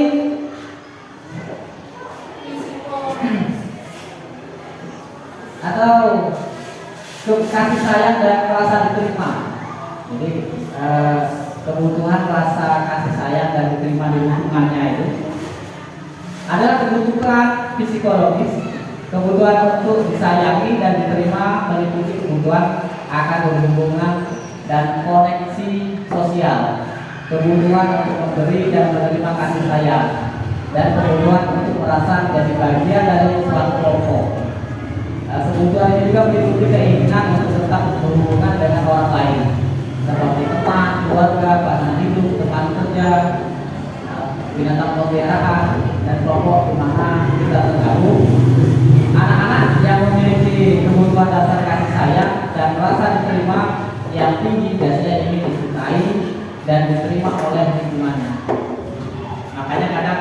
atau kasih sayang dan rasa diterima. Jadi kebutuhan rasa kasih sayang dan diterima di lingkungannya itu adalah kebutuhan psikologis. Kebutuhan untuk disayangi dan diterima meliputi kebutuhan akan berhubungan dan koneksi sosial, kebutuhan untuk memberi dan menerima kasih sayang, dan kebutuhan untuk merasa menjadi bagian dari suatu kelompok. Kebutuhan ini juga meliputi keinginan untuk tetap berhubungan dengan orang lain, seperti teman, keluarga, pasangan hidup, teman kerja, binatang peliharaan, dan kelompok di mana kita tergabung. Anak-anak yang memiliki kebutuhan dasar kasih sayang dan rasa diterima yang tinggi biasanya ingin disukai dan diterima oleh lingkungannya. Makanya kadang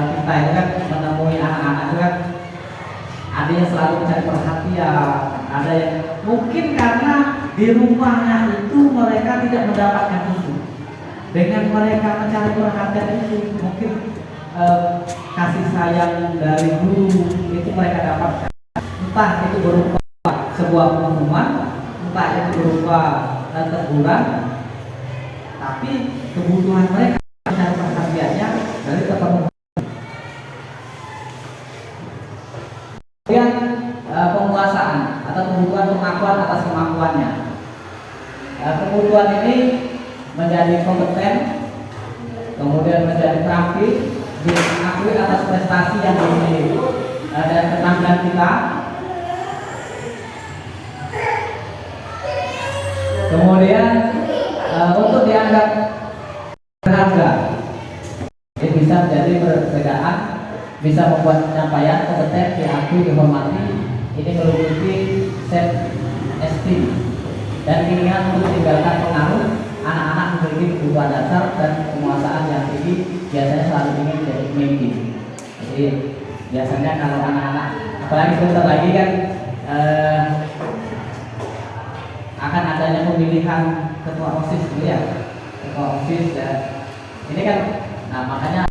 kita itu kan menemui anak-anak itu kan ada yang selalu mencari perhatian, ada yang mungkin karena di rumahnya itu mereka tidak mendapatkan itu. Dengan mereka mencari perhatian itu mungkin kasih sayang dari guru itu mereka dapatkan, entah itu berupa sebuah pengumuman, entah itu berupa teguran, tapi kebutuhan mereka mencari perhatiannya dari terpenuhi. Kemudian penguasaan atau kebutuhan pengakuan atas kemampuannya. Kebutuhan ini menjadi kompeten, kemudian menjadi terampil, diakui atas prestasi yang dimiliki dan keterampilan kita. Kemudian untuk dianggap berharga, ini bisa menjadi perbedaan, bisa membuat penyampaian kompeten, diakui, dihormati. Ini meliputi self esteem dan keinginan untuk meninggalkan pengaruh. Anak-anak memiliki kebutuhan dasar dan penguasaan yang tinggi, biasanya selalu ingin jadi pemimpin. Jadi biasanya kalau anak-anak, apalagi sebentar lagi kan akan adanya pemilihan ketua OSIS gitu ya, ketua OSIS dan ini kan, nah makanya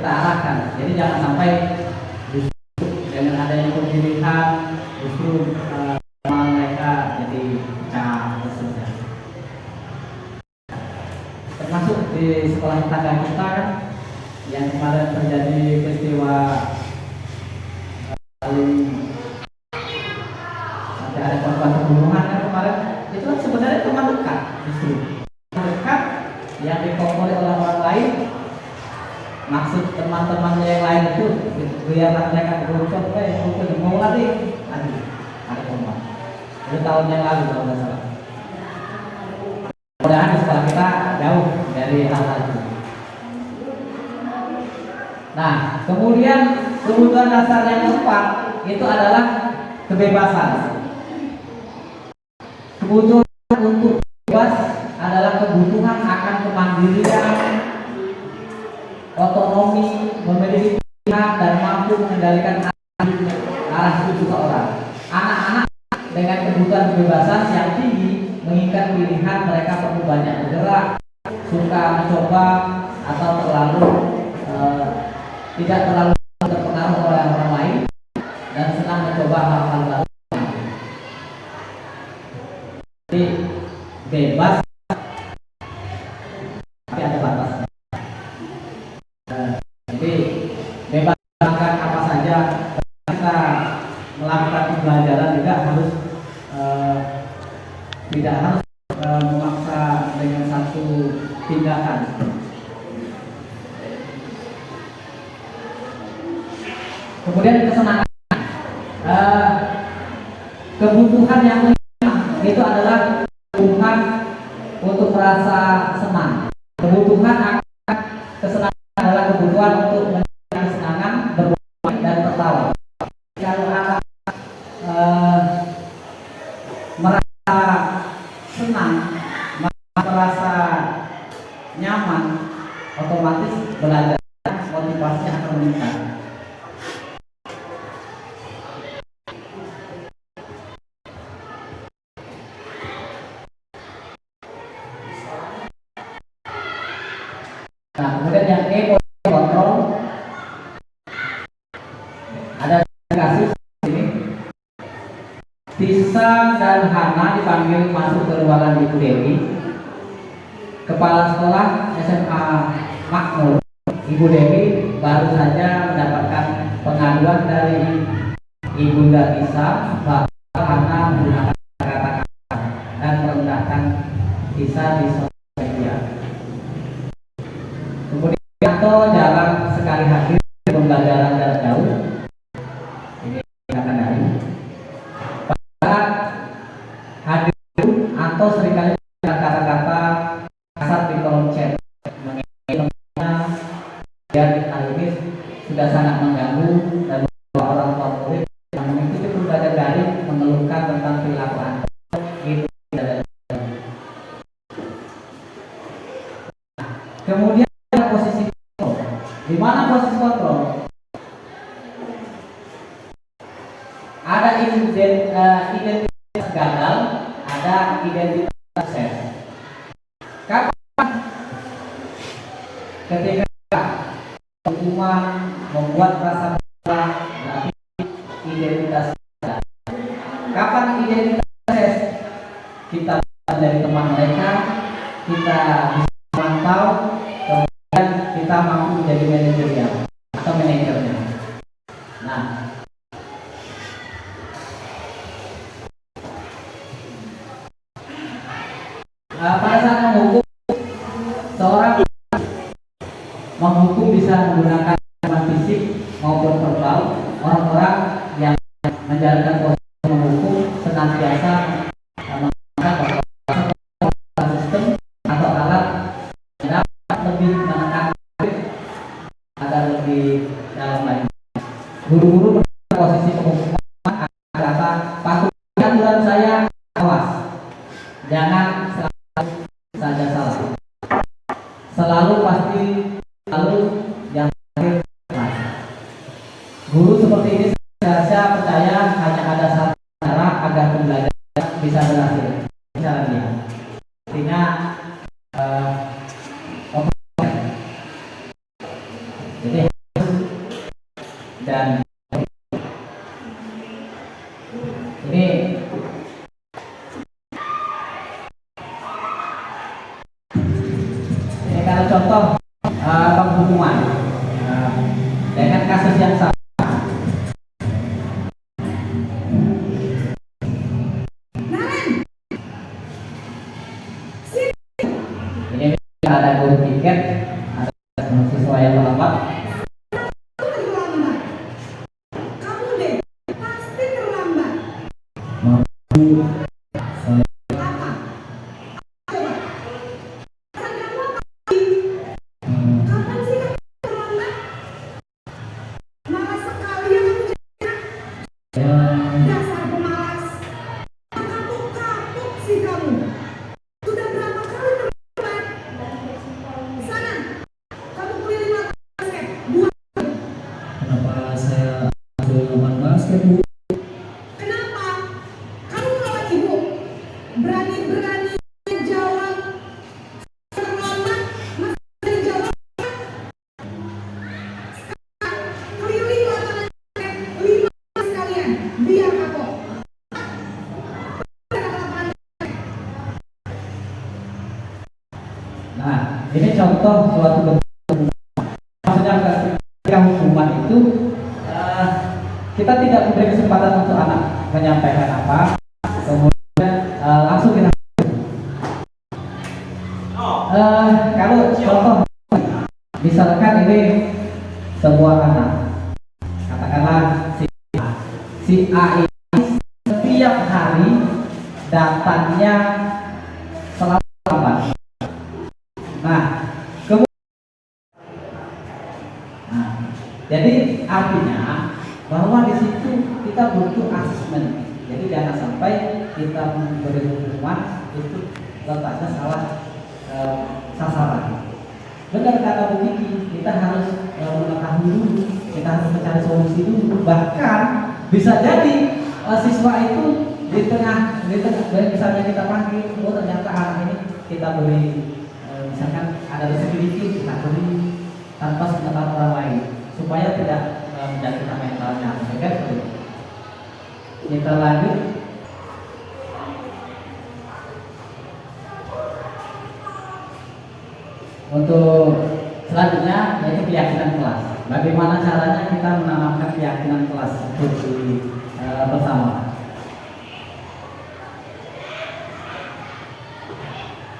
kita arahkan. Jadi jangan sampai justru dengan adanya pemilihan justru mereka jadi pecah khususnya. Termasuk di sekolah tetangga kita kan yang kemarin terjadi peristiwa saling sampai ada korban pembunuhan kan kemarin, itu kan sebenarnya teman dekat, justru teman dekat yang dikompori oleh orang lain. Maksud teman-temannya yang lain itu biarlah mereka berurusan, mau lagi ada korban. Itu tahun yang lalu kalau nggak salah. Mudah-mudahan di sekolah kita jauh dari hal-hal itu. Nah, kemudian kebutuhan dasar yang keempat itu adalah kebebasan. Kebutuhan untuk bebas adalah kebutuhan akan kemandirian, otonomi, memiliki pilihan dan mampu mengendalikan arah hidup seseorang. Anak-anak dengan kebutuhan kebebasan yang tinggi menginginkan pilihan, mereka perlu banyak bergerak, suka mencoba atau tidak terlalu terpengaruh oleh orang lain dan senang mencoba hal-hal baru. Jadi bebas tapi ada batasnya. Jadi bebas melakukan apa saja, kita melakukan pembelajaran juga harus tidak harus memaksa dengan satu tindakan. Kemudian kesenangan, kebutuhan yang kelima itu adalah kebutuhan untuk merasa senang. Kebutuhan akan kesenangan adalah kebutuhan untuk mencari kesenangan, bermain dan tertawa. Kalau anak merasa senang, merasa nyaman, otomatis belajar motivasinya akan meningkat. Nah, kemudian yang kontrol, ada kasus ini. Tisa dan Hana dipanggil masuk ke ruangan Ibu Dewi. Kepala sekolah SMA Makmur, Ibu Dewi baru saja mendapatkan pengaduan dari Ibunda Tisa bahwa Hana menggunakan kata-kata dan merendahkan Tisa di sosial media. Kemudian Yanto jarang sekali hadir di pembelajaran jarak jauh. Ini akan dari. Pada hadir Anto seringkali dengan kata-kata kasar di kolom chat mengenai temannya. Dan hal ini sudah sangat mengganggu dan membawa orang tua murid yang mengikuti pembelajaran daring mengeluhkan tentang perilaku Anto. Itu kemudian posisi kontrol. Di mana posisi kontrol? Ada identitas gagal, ada identitas sukses. Kapan? Ketika hukuman membuat rasa bersalah, berarti identitas gagal. Kapan identitas sukses? Kita dari teman mereka, kita bisa mantau, kemudian kita mampu menjadi manajernya atau manajernya. Nah, pada saat menghukum, seorang menghukum bisa menggunakan ancaman fisik maupun verbal. Orang-orang yang menjalankan proses menghukum senantiasa menggunakan sistem atau alat yang dapat lebih menekan agar lebih dalam lagi. Guru-guru pada posisi penghukuman akan merasa patuh aturan saya, awas, jangan selalu saja salah, selalu pasti, selalu yang terakhir salah. Guru seperti ini saya percaya hanya ada satu cara agar pembelajaran bisa berhasil. Cara dia, artinya jadi ada contoh penghukuman dengan kasus yang sama. Ini ada guru tiket, ada siswa yang terlambat. Kamu deh, pasti terlambat. Apa? Coba. Kan kamu kapan sih kamu terlambat? Malas sekali ya kamu jadi dasar pemalas. Kapok-kapok sih kamu. Sudah berapa kali terlambat? Sana, kamu keliling lapangan basket. Buat. Kenapa saya ambil lawan basket, Bu? Kenapa? Kamu melawan ibu. Berani-berani jawab terlambat, masih berani jawab. Keliling lapangan basket 5 sekalian, biar kapok. Nah, ini contoh suatu bentuk maksudnya ketika hukuman itu kita tidak memberi kesempatan untuk anak menyampaikan apa, kemudian langsung kita kalau contoh misalkan ini sebuah anak, katakanlah si A ini setiap hari datangnya selalu lambat. Nah, jadi artinya bahwa di situ kita butuh asesmen. Jadi jangan sampai kita memberi hukuman itu letaknya salah sasaran. Benar kata Bu Kiki, kita harus mengetahui dulu, kita harus mencari solusi dulu. Bahkan bisa jadi siswa itu di tengah misalnya kita panggil, oh ternyata anak ini kita beri misalkan ada rezeki dikit kita beri tanpa sepengetahuan orang lain supaya tidak menjatuhkan mentalnya. Oke, kita lanjut. Untuk selanjutnya yaitu keyakinan kelas. Bagaimana caranya kita menanamkan keyakinan kelas itu bersama?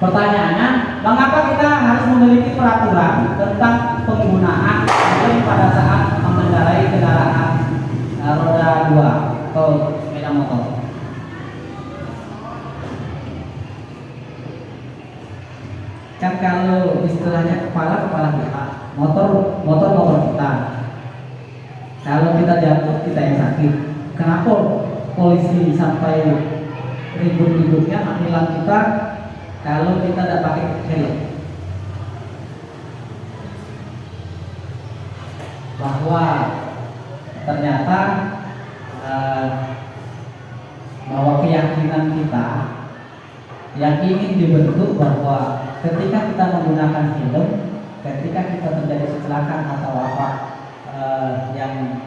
Pertanyaannya, mengapa kita harus memiliki peraturan tentang penggunaan helm pada saat mengendarai kendaraan roda 2 atau sepeda motor? Kan kalau istilahnya kepala kita, motor kita. Kalau kita jatuh kita yang sakit. Kenapa polisi sampai ribut-ributnya menilang kita kalau kita tidak pakai helm? Bahwa ternyata bahwa keyakinan kita yang ingin dibentuk bahwa ketika kita menggunakan helm, ketika kita terjadi kecelakaan atau apa yang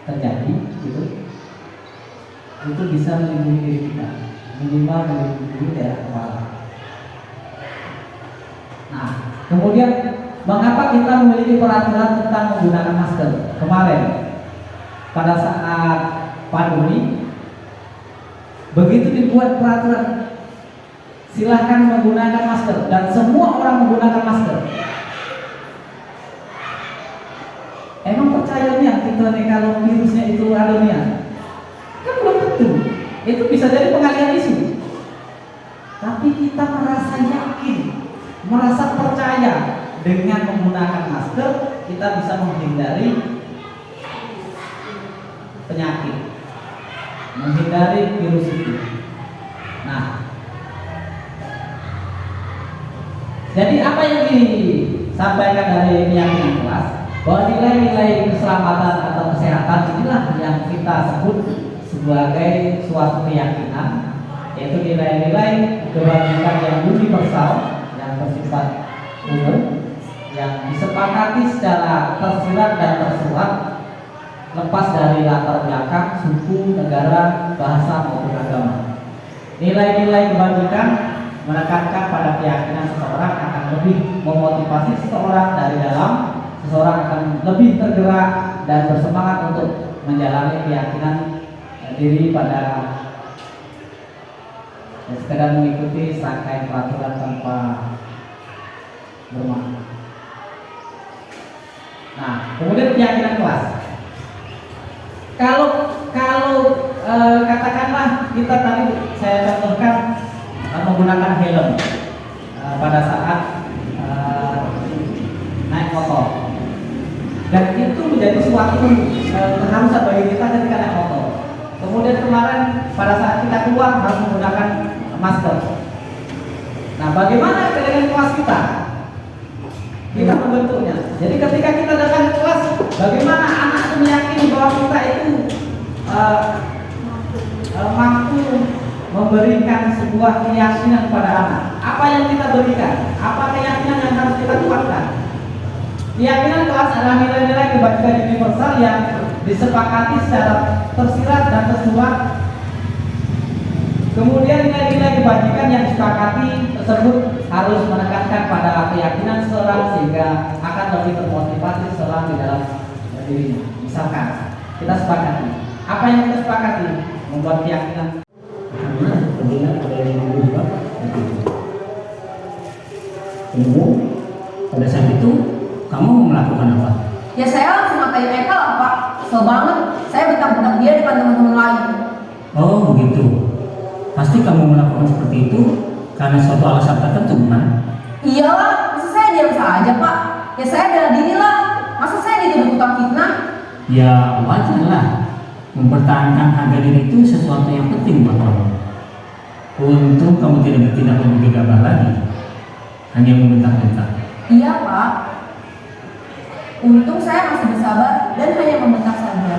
terjadi itu bisa melindungi diri kita, minimal melindungi daerah kepala. Nah, kemudian mengapa kita memiliki peraturan tentang menggunakan masker? Kemarin pada saat pandemi begitu dibuat peraturan silahkan menggunakan masker dan semua orang menggunakan masker. Emang percaya nih kita nih kalau virusnya itu ada nih? Kan belum tentu. Itu bisa jadi pengalihan isu. Tapi kita merasa yakin, merasa percaya dengan menggunakan masker kita bisa menghindari penyakit, menghindari virus itu. Nah, jadi apa yang disampaikan dari keyakinan kelas bahwa nilai-nilai keselamatan atau kesehatan inilah yang kita sebut sebagai suatu keyakinan, yaitu nilai-nilai kebajikan yang universal, yang bersifat umum, yang disepakati secara tersirat dan tersurat, lepas dari latar belakang, suku, negara, bahasa maupun agama. Nilai-nilai kebajikan menekankan pada keyakinan seseorang akan lebih memotivasi seseorang dari dalam, seseorang akan lebih tergerak dan bersemangat untuk menjalani keyakinan diri pada sekedar mengikuti serangkaian peraturan tanpa bermakna. Nah, kemudian keyakinan kelas. Kalau katakanlah kita tadi saya contohkan menggunakan helm pada saat naik motor, dan itu menjadi suatu keharusan bagi kita ketika naik motor. Kemudian kemarin pada saat kita keluar harus menggunakan masker. Nah, bagaimana dengan kelas kita? Kita membentuknya. Jadi ketika kita datang ke kelas, bagaimana anak itu meyakini bahwa kita itu mampu memberikan sebuah keyakinan pada anak. Apa yang kita berikan? Apa keyakinan yang harus kita kuatkan? Keyakinan kelas adalah nilai-nilai kebajikan universal yang disepakati secara tersirat dan tersurat. Kemudian nilai-nilai kebajikan yang disepakati tersebut harus menekankan pada keyakinan seseorang sehingga akan lebih termotivasi seseorang di dalam dirinya. Misalkan kita sepakati, apa yang kita sepakati membuat keyakinan. Kemudian ada yang berubah. Tunggu. Pada saat itu kamu mau melakukan apa? Ya saya langsung ngatain Eka lah Pak. Kesel banget, saya bentak-bentak dia depan teman-teman lain. Oh begitu. Pasti kamu melakukan seperti itu karena suatu alasan tertentu, bukan? Iyalah, masa saya diam saja Pak? Ya saya bela diri lah. Masa saya dituduh tukang fitnah? Ya wajarlah. Mempertahankan harga diri itu sesuatu yang penting buat kamu. Untung kamu tidak bertindak lebih gegabah lagi, hanya membentak-bentak. Iya Pak. Untung saya masih bersabar dan hanya membentak saja.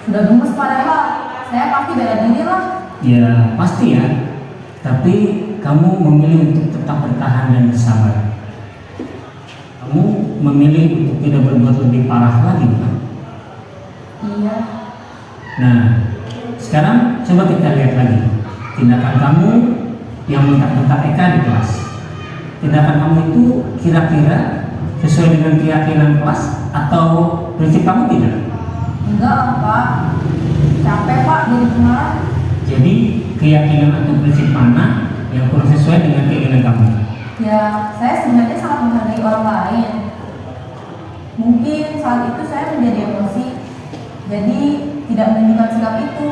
Sudah gemes padahal, saya pasti bela diri lah. Ya pasti ya. Tapi kamu memilih untuk tetap bertahan dan bersabar. Kamu memilih untuk tidak berbuat lebih parah lagi, bukan? Iya. Nah, sekarang coba kita lihat lagi tindakan kamu yang bentak-bentak Eka di kelas. Tindakan kamu itu kira-kira sesuai dengan keyakinan kelas atau prinsip kamu tidak? Enggak lah Pak. Capek Pak jadi pengarang. Jadi keyakinan atau prinsip mana yang kurang sesuai dengan keinginan kamu? Ya, saya sebenarnya sangat menghargai orang lain. Mungkin saat itu saya menjadi emosi, jadi tidak menunjukkan sikap itu.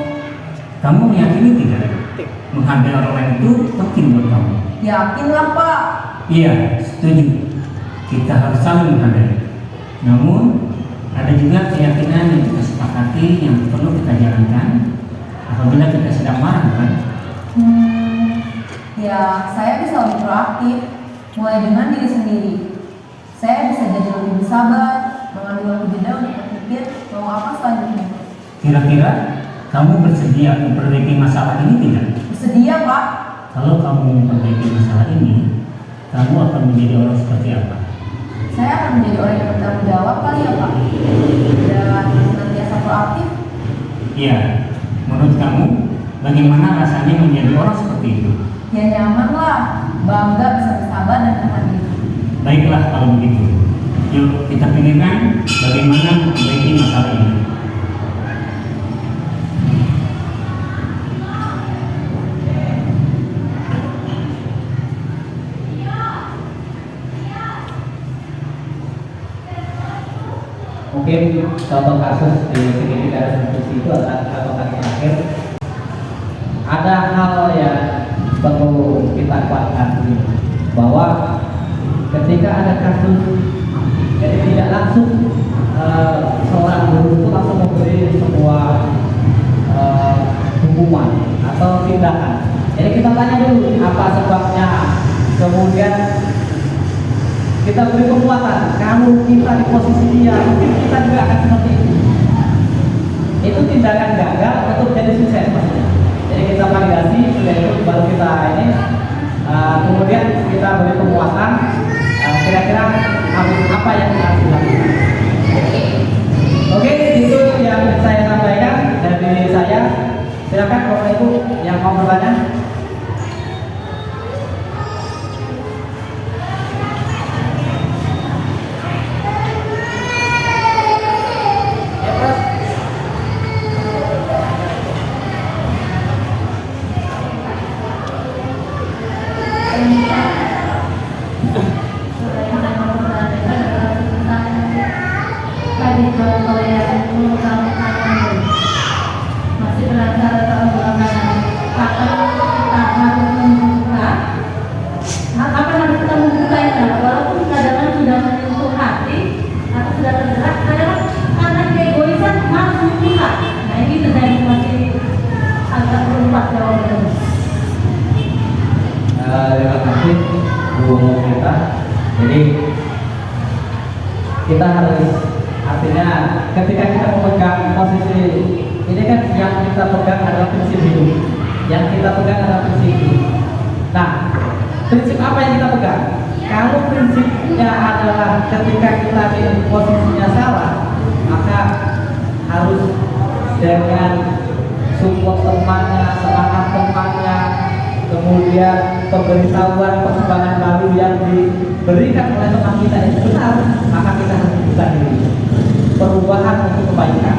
Kamu meyakini tidak? Menghargai orang lain itu penting buat kamu. Yakinlah Pak. Iya, setuju. Kita harus saling menghargai. Namun ada juga keyakinan yang kita sepakati yang perlu kita jalankan apabila kita sedang marah, bukan? Ya, saya bisa lebih proaktif, mulai dengan diri sendiri. Saya bisa jadi lebih bersabar, mengambil waktu jeda untuk berpikir mau apa selanjutnya. Kira-kira kamu bersedia memperbaiki masalah ini tidak? Bersedia Pak. Kalau kamu memperbaiki masalah ini, kamu akan menjadi orang seperti apa? Saya akan menjadi orang yang bertanggung jawab kali ya Pak. Dan senantiasa proaktif. Iya, menurut kamu bagaimana rasanya menjadi orang seperti itu? Ya nyaman lah, bangga bisa bersabar dan tahan diri. Baiklah kalau begitu. Yuk kita pikirkan bagaimana memperbaiki masalah ini. Mungkin contoh kasus di segitiga diskusi itu adalah contoh kali terakhir. Ada hal yang perlu kita kuatkan bahwa ketika ada kasus, jadi tidak langsung seorang guru itu langsung memberi sebuah hukuman atau tindakan. Jadi kita tanya dulu apa sebabnya, kemudian kita beri penguatan. Kalau kita di posisi dia, mungkin kita juga akan seperti itu. Itu tindakan gagal untuk jadi sukses maksudnya. Jadi kita validasi, sudah itu baru kita ini, kemudian kita beri penguatan. Kira-kira apa yang harus dilakukan? Oke, itu yang saya sampaikan dari saya. Silakan Bapak Ibu yang mau bertanya. umum kita. Jadi kita harus, artinya ketika kita memegang posisi ini kan, yang kita pegang adalah prinsip hidup, yang kita pegang adalah prinsip hidup. Nah, prinsip apa yang kita pegang? Kalau prinsipnya adalah ketika kita di posisinya salah, maka harus dengan support temannya, semangat temannya, kemudian pemberitahuan perkembangan baru yang diberikan oleh teman kita itu benar, maka kita harus membuka diri, perubahan untuk kebaikan.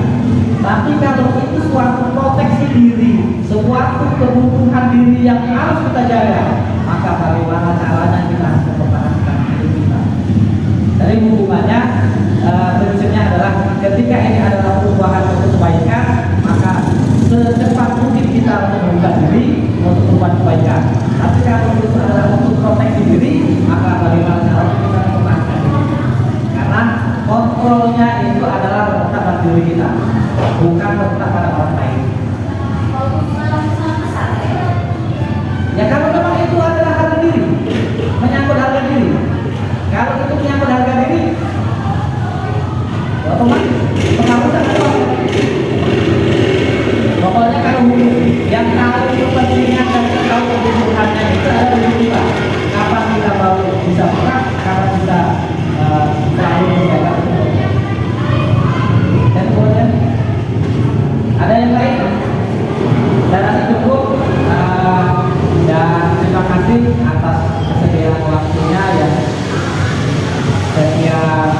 Tapi kalau itu suatu proteksi diri, suatu kebutuhan diri yang harus kita jaga, maka bagaimana caranya kita harus mempertahankan diri kita. Jadi hubungannya, prinsipnya adalah ketika ini adalah perubahan untuk kebaikan, maka secepat mungkin kita harus membuka diri untuk perubahan kebaikan. Tapi kalau itu adalah untuk proteksi diri, maka bagaimana caranya kita mempertahankan diri. Karena kontrolnya itu adalah terletak pada diri kita, bukan terletak pada orang lain. Kalau hubungan sama saya, Ya kalau memang itu adalah harga diri, menyangkut harga diri. Kalau itu menyangkut harga diri, otomatis penghapusan itu. Pokoknya kalau yang tahu kepentingan dan tahu kebutuhannya itu adalah diri kita. Kapan kita baru bisa perang, kapan kita selalu menjaga kepentingan. Dan kemudian ada yang lain. Dan nanti cukup. Dan terima kasih atas kesediaan waktunya yang setiap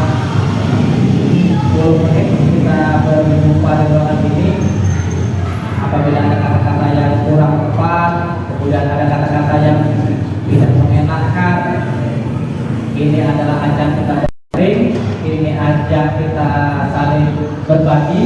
10 menit kita berjumpa di ruangan ini. Apabila ada kata-kata yang kurang tepat, kemudian ada kata-kata yang tidak mengenakan, ini adalah ajang kita sharing, ini ajang kita saling berbagi.